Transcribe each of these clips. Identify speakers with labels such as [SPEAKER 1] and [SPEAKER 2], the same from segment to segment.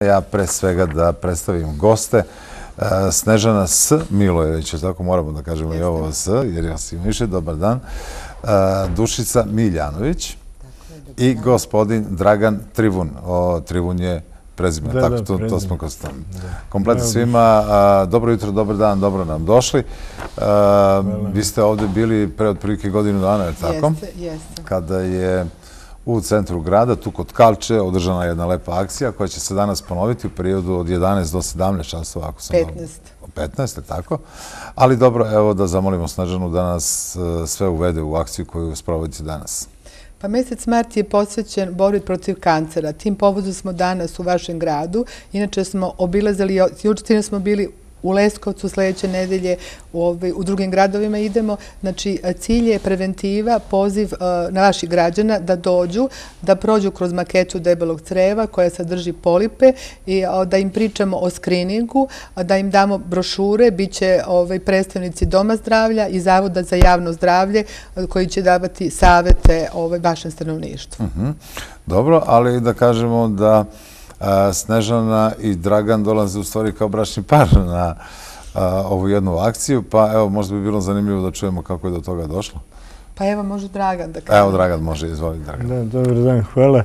[SPEAKER 1] Ja pre svega da predstavim goste. Snežana S. Milojević, tako moramo da kažemo i ovo S, jer ja si više, dobar dan. Dušica Miljanović i gospodin Dragan Trivun. Trivun je prezime, tako to smo konstatovali. Kompletno svima, dobro jutro, dobar dan, dobro nam došli. Vi ste ovde bili pre otprilike godinu dana, je li tako?
[SPEAKER 2] Jeste.
[SPEAKER 1] Kada je u centru grada, tu kod Kalče, održana jedna lepa akcija koja će se danas ponoviti u periodu od 11 do 17 časova, ako sam
[SPEAKER 2] 15.
[SPEAKER 1] 15, je tako? Ali dobro, evo da zamolimo Snežanu da nas sve uvede u akciju koju sprovodite danas.
[SPEAKER 2] Pa mesec mart je posvećen borbi protiv kancera. Tim povodom smo danas u vašem gradu. Inače smo obilazili, jučer smo bili u Leskovcu, sljedeće nedelje u drugim gradovima idemo. Znači, cilj je preventiva, poziv na vaših građana da dođu, da prođu kroz maketu debelog creva koja sadrži polipe i da im pričamo o skriningu, da im damo brošure, bit će predstavnici Doma zdravlja i Zavoda za javno zdravlje koji će davati savete vašem stanovništvu.
[SPEAKER 1] Dobro, ali da kažemo da Snežana i Dragan dolaze u stvari kao bračni par na ovu jednu akciju, pa evo možda bi bilo zanimljivo da čujemo kako je do toga došlo.
[SPEAKER 2] Pa evo može Dragan da kaže.
[SPEAKER 1] Evo Dragan može, izvoli Dragan.
[SPEAKER 3] Da, dobar dan, hvala.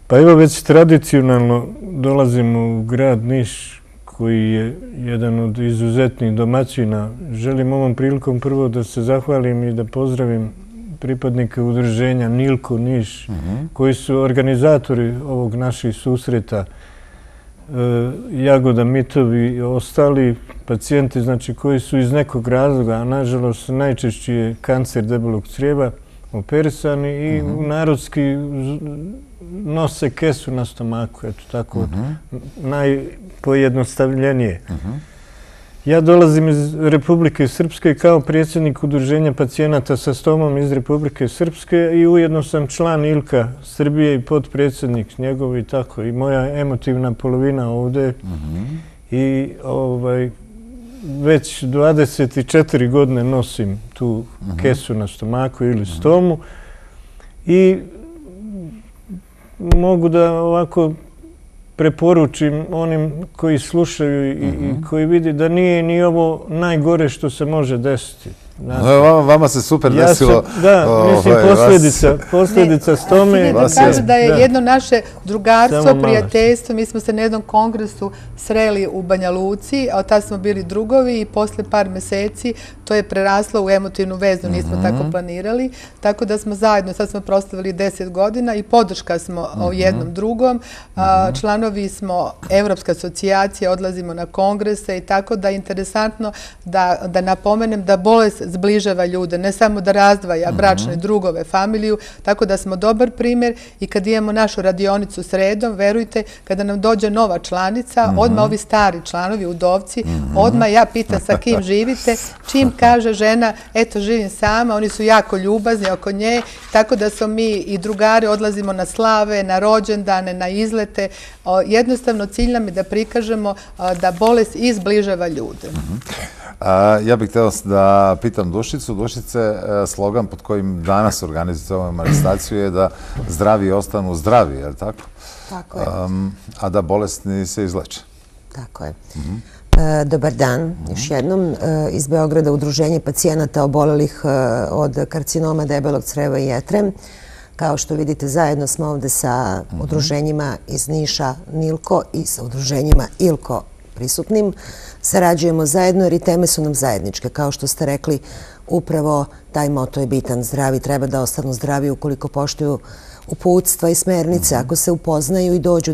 [SPEAKER 3] Pa evo već tradicionalno dolazimo u grad Niš koji je jedan od izuzetnih domaćina. Želim ovom prilikom prvo da se zahvalim i da pozdravim pripadnika udruženja Nilko Niš, koji su organizatori ovog naših susreta, Jagoda, Mitov i ostali pacijenti, znači koji su iz nekog razloga, a nažalost najčešći je kancer debelog crijeva, operisani i narodski nose kesu na stomaku, eto tako, najpojednostavljenije. Ja dolazim iz Republike Srpske kao predsjednik udruženja pacijenata sa stomom iz Republike Srpske i ujedno sam član ILKA Srbije i podpredsjednik njegov i tako. I moja emotivna polovina ovde. I već 24 godine nosim tu kesu na stomaku ili stomu. I mogu da ovako preporučim onim koji slušaju i koji vidi da nije ni ovo najgore što se može desiti.
[SPEAKER 1] Vama se super desilo.
[SPEAKER 3] Da, mislim posljedica stome.
[SPEAKER 2] Da kažu da je jedno naše drugarstvo, prijateljstvo. Mi smo se na jednom kongresu sreli u Banja Luci, a tad smo bili drugovi i posle par meseci to je preraslo u emotivnu vezu, nismo tako planirali. Tako da smo zajedno, sad smo proslavili 10 godina i podrška smo jednom drugom. Članovi smo Evropske asocijacije, odlazimo na kongrese i tako da je interesantno da napomenem da bolest zbližava ljude, ne samo da razdvaja bračne drugove, familiju, tako da smo dobar primjer i kad imamo našu radionicu sredom, verujte, kada nam dođe nova članica, odmah ovi stari članovi, udovci, odmah ja pitam sa kim živite, čim kaže žena, eto živim sama, oni su jako ljubazni oko nje, tako da smo mi i drugari odlazimo na slave, na rođendane, na izlete. Jednostavno cilj nam je da prikažemo da bolest izbližava ljude.
[SPEAKER 1] Ja bih htio da pitam Dušicu. Dušice, slogan pod kojim danas organizujete ovu manifestaciju je da zdravi ostanu zdravi, je li tako?
[SPEAKER 4] Tako je.
[SPEAKER 1] A da bolesni se izleče.
[SPEAKER 4] Tako je. Dobar dan, još jednom. Iz Beograda Udruženje pacijenata obolelih od karcinoma debelog creva i jetre. Kao što vidite, zajedno smo ovde sa udruženjima iz Niša Nilko i sa udruženjima ILKO prisutnim. Sarađujemo zajedno jer i teme su nam zajedničke. Kao što ste rekli, upravo taj moto je bitan. Zdravi treba da ostanu zdravi ukoliko poštuju uputstva i smernice. Ako se upoznaju i dođu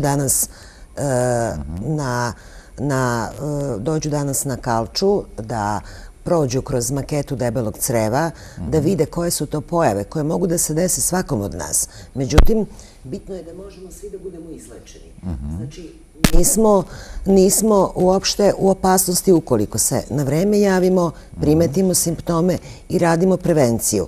[SPEAKER 4] danas na Kalču, da prođu kroz maketu debelog creva, da vide koje su to pojave koje mogu da se desi svakom od nas. Međutim, bitno je da možemo svi da budemo izlečeni. Znači, nismo uopšte u opasnosti ukoliko se na vreme javimo, primetimo simptome i radimo prevenciju.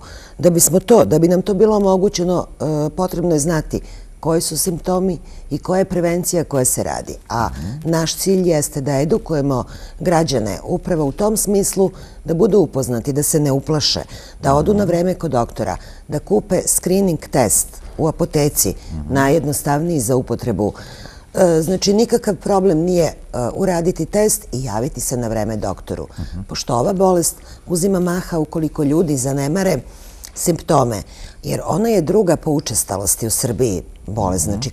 [SPEAKER 4] Da bi nam to bilo omogućeno, potrebno je znati koji su simptomi i koja je prevencija koja se radi. A naš cilj jeste da edukujemo građane upravo u tom smislu da budu upoznati, da se ne uplaše, da odu na vreme kod doktora, da kupe screening test u apoteci, najjednostavniji za upotrebu Znači, nikakav problem nije uraditi test i javiti se na vreme doktoru. Pošto ova bolest uzima maha ukoliko ljudi zanemare simptome, jer ona je druga po učestalosti u Srbiji bolest, znači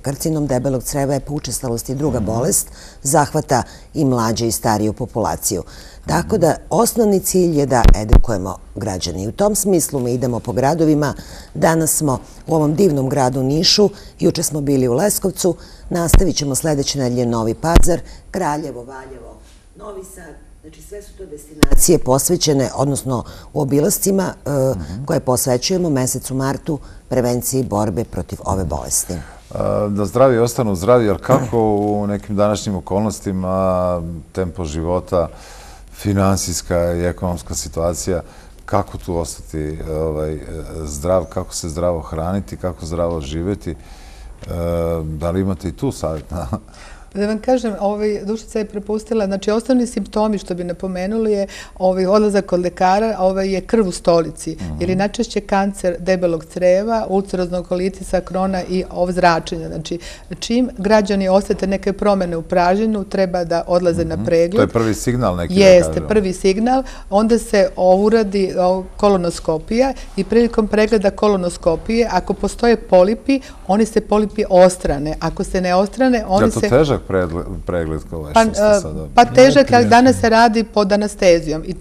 [SPEAKER 4] karcinom debelog creva je po učestalosti druga bolest, zahvata i mlađe i stariju populaciju. Tako da osnovni cilj je da edukujemo građani. U tom smislu mi idemo po gradovima. Danas smo u ovom divnom gradu Nišu, juče smo bili u Leskovcu, nastavit ćemo sledeće nedelje Novi Pazar, Kraljevo, Valjevo, Novi Sad. Znači sve su to destinacije posvećene, odnosno u obilascima koje posvećujemo mesecu martu prevenciji borbe protiv ove bolesti.
[SPEAKER 1] Da zdravi ostanu zdravi, jer kako u nekim današnjim okolnostima tempo života, finansijska i ekonomska situacija, kako tu ostati zdrav, kako se zdravo hraniti, kako zdravo živjeti, da li imate i tu savjet?
[SPEAKER 2] Da vam kažem, Dušica je prepustila, znači osnovni simptomi što bi napomenuli je odlazak kod lekara, je krv u stolici, jer je najčešće kancer debelog creva, ulceroznog kolitisa, krona i zračenja. Znači, čim građani osjete neke promjene u pražnjenju, treba da odlaze na pregled.
[SPEAKER 1] To je prvi signal neki, da
[SPEAKER 2] kažem.
[SPEAKER 1] Jeste,
[SPEAKER 2] prvi signal. Onda se uradi kolonoskopija i prilikom pregleda kolonoskopije, ako postoje polipi, oni se polipi ostrane. Ako se ne ostrane, oni se...
[SPEAKER 1] Je to težak pregled kao što ste sada?
[SPEAKER 2] Pa težak, ali danas se radi pod anestezijom i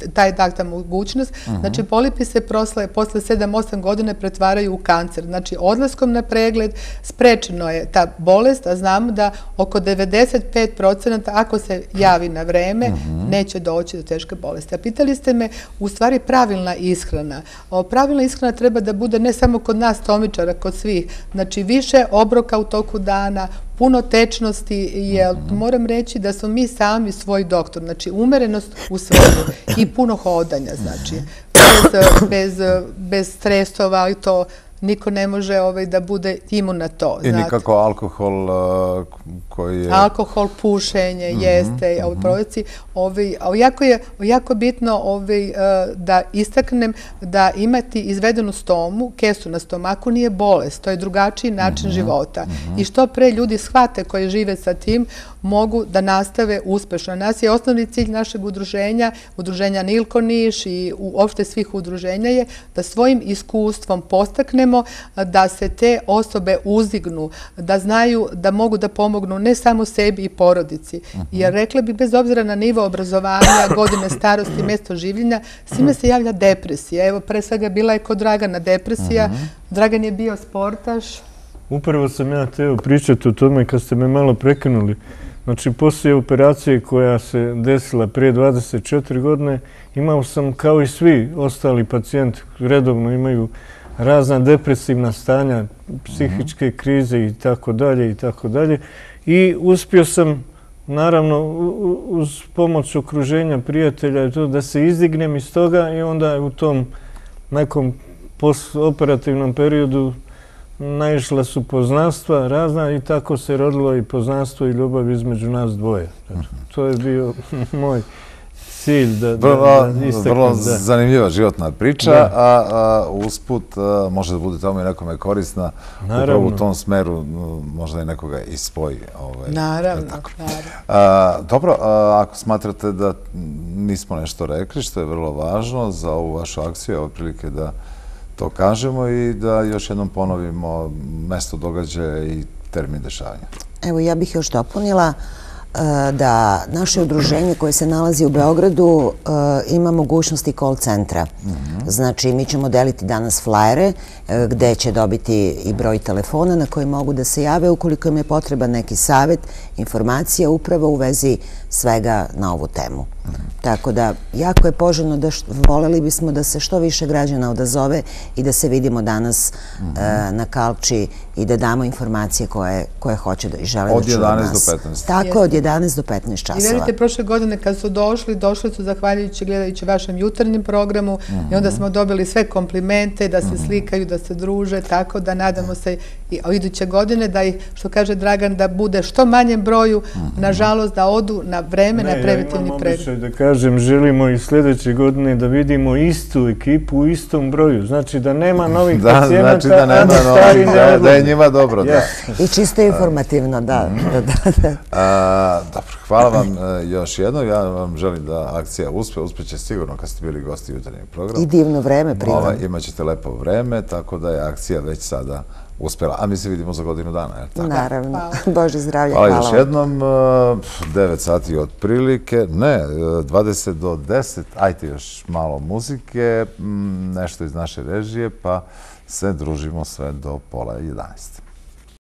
[SPEAKER 2] ta mogućnost. Znači, polipi se posle 7-8 godine pretvaraju u kancer. Znači, odlaskom na pregled sprečeno je ta bolest, a znamo da oko 95% ako se javi na vreme, neće doći do teške bolesti. A pitali ste me, u stvari, pravilna ishrana. Pravilna ishrana treba da bude ne samo kod nas stomičara, kod svih. Znači, više obroka u toku dana, puno tečnosti, jer moram reći da smo mi sami svoj doktor, znači umerenost u svemu i puno hodanja, znači bez stresova i to niko ne može da bude imun na to.
[SPEAKER 1] I nikako alkohol koji je...
[SPEAKER 2] Alkohol, pušenje, jeste, prodavci. Jako bitno da istaknem da imati izvedenu stomu, kesu na stomaku nije bolest, to je drugačiji način života. I što pre ljudi shvate koji žive sa tim, mogu da nastave uspešno. Nas je osnovni cilj našeg udruženja Nilko Niš i uopšte svih udruženja je da svojim iskustvom postaknemo da se te osobe uzdignu, da znaju da mogu da pomognu ne samo sebi i porodici. Jer rekla bi, bez obzira na nivo obrazovanja, godine starosti, mesto življenja, svima se javlja depresija. Evo, pre svega bila je kod Dragana depresija. Dragan je bio sportaš.
[SPEAKER 3] Upravo sam ja teo pričati o tome kad ste me malo prekinuli. Znači, poslije operacije koja se desila prije 24 godine, imao sam, kao i svi ostali pacijenti, redovno imaju razna depresivna stanja, psihičke krize i tako dalje i tako dalje. I uspio sam, naravno, uz pomoć okruženja, prijatelja, da se izdignem iz toga i onda u tom nekom postoperativnom periodu naišla su poznanstva razna i tako se rodilo i poznanstvo i ljubav između nas dvoje. To je bio moj cilj da istaknem.
[SPEAKER 1] Vrlo zanimljiva životna priča, a usput može da bude tamo i nekome korisna. Upravo u tom smeru možda i nekoga ispoji.
[SPEAKER 2] Naravno.
[SPEAKER 1] Dobro, ako smatrate da nismo nešto rekli, što je vrlo važno za ovu vašu akciju, evo prilike da to kažemo i da još jednom ponovimo mesto događaja i termin dešavanja.
[SPEAKER 4] Evo, ja bih još dopunila da naše udruženje koje se nalazi u Beogradu ima mogućnosti call centra. Znači, mi ćemo deliti danas flajere gde će dobiti i broj telefona na koji mogu da se jave ukoliko im je potreban neki savjet, informacija upravo u vezi svega na ovu temu. Tako da, jako je poželjno da voljeli bismo da se što više građana odazove i da se vidimo danas na Kalči i da damo informacije koje hoće i žele da čuju od nas.
[SPEAKER 1] Od 11 do 15.
[SPEAKER 4] Tako, od 11 do 15 časova.
[SPEAKER 2] I verujte, prošle godine kad su došli su zahvaljujući gledajući vašem jutarnjem programu i onda smo dobili sve komplimente, da se slikaju, da se druže, tako da nadamo se i iduće godine da ih, što kaže Dragan, da bude što manjem broju, nažalost da odu na vreme na preventivni pregled.
[SPEAKER 3] pokušaj da kažem, želimo i sljedeće godine da vidimo istu ekipu u istom broju. Znači da nema novih pacijenata,
[SPEAKER 1] znači da nema novih, da je njima dobro.
[SPEAKER 4] I čisto informativno, da.
[SPEAKER 1] Dobro, hvala vam još jedno. Ja vam želim da akcija uspeće sigurno kad ste bili gosti jutarnjeg programa.
[SPEAKER 4] I divno vreme pritom.
[SPEAKER 1] Imaćete lepo vreme, tako da je akcija već sada uspjela. A mi se vidimo za godinu dana, je li tako?
[SPEAKER 4] Naravno. Bože zdravlje, hvala vam.
[SPEAKER 1] Hvala još jednom. 9 sati otprilike. Ne, 20 do 10. Ajte još malo muzike, nešto iz naše režije, pa se družimo sve do pola 11.